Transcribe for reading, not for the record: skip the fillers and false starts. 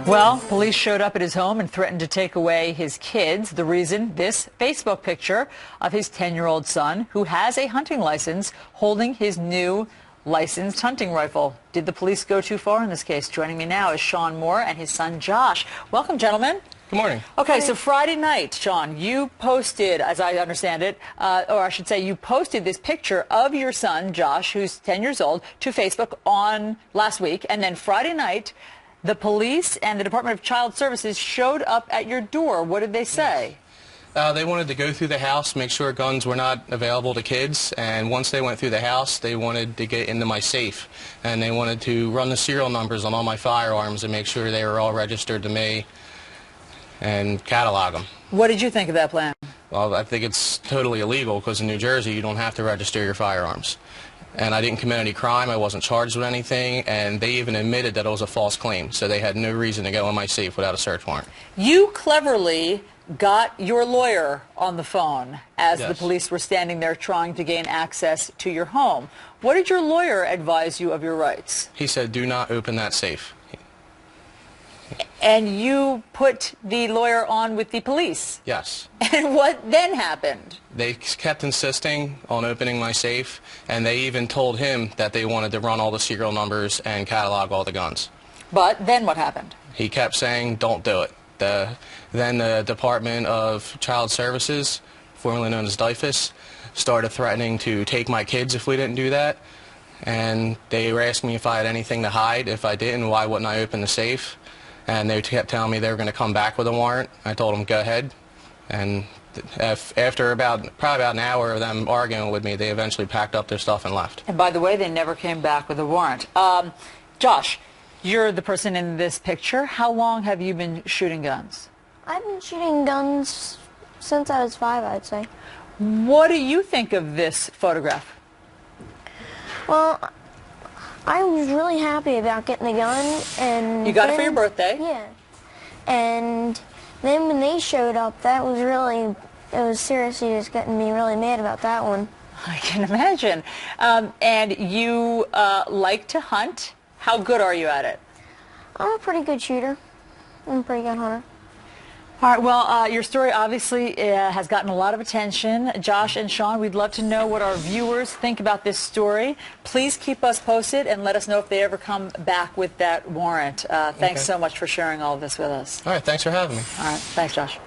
Well, police showed up at his home and threatened to take away his kids. The reason, this Facebook picture of his 10-year-old son, who has a hunting license, holding his new licensed hunting rifle. Did the police go too far in this case? Joining me now is Sean Moore and his son Josh. Welcome, gentlemen. Good morning. Okay, so Friday night, Sean, you posted, as I understand it, or I should say you posted this picture of your son, Josh, who's 10 years old, to Facebook on last week. And then Friday night, the police and the Department of Child Services showed up at your door. What did they say? They wanted to go through the house, make sure guns were not available to kids, and once they went through the house, they wanted to get into my safe, and they wanted to run the serial numbers on all my firearms and make sure they were all registered to me and catalog them. What did you think of that plan? Well, I think it's totally illegal because in New Jersey you don't have to register your firearms. And I didn't commit any crime, I wasn't charged with anything, and they even admitted that it was a false claim, so they had no reason to go in my safe without a search warrant. You cleverly got your lawyer on the phone as Yes. the police were standing there trying to gain access to your home. What did your lawyer advise you of your rights? He said, do not open that safe. And you put the lawyer on with the police? Yes. And what then happened? They kept insisting on opening my safe, and they even told him that they wanted to run all the serial numbers and catalog all the guns. But then what happened? He kept saying, don't do it. Then the Department of Child Services, formerly known as DIFUS, started threatening to take my kids if we didn't do that. And they were asking me if I had anything to hide. If I didn't, why wouldn't I open the safe? And they kept telling me they were going to come back with a warrant. I told them, go ahead. And after probably about an hour of them arguing with me, they eventually packed up their stuff and left. And by the way, they never came back with a warrant. Josh, you're the person in this picture. How long have you been shooting guns? I've been shooting guns since I was 5, I'd say. What do you think of this photograph? Well, I was really happy about getting the gun, and You got it for your birthday? Yeah. And then when they showed up, that was really, it was seriously just getting me really mad about that one. I can imagine. And you like to hunt. How good are you at it? I'm a pretty good shooter. I'm a pretty good hunter. All right, well, your story obviously has gotten a lot of attention. Josh and Sean, we'd love to know what our viewers think about this story. Please keep us posted and let us know if they ever come back with that warrant. Thanks so much for sharing all of this with us. All right, thanks for having me. All right, thanks, Josh.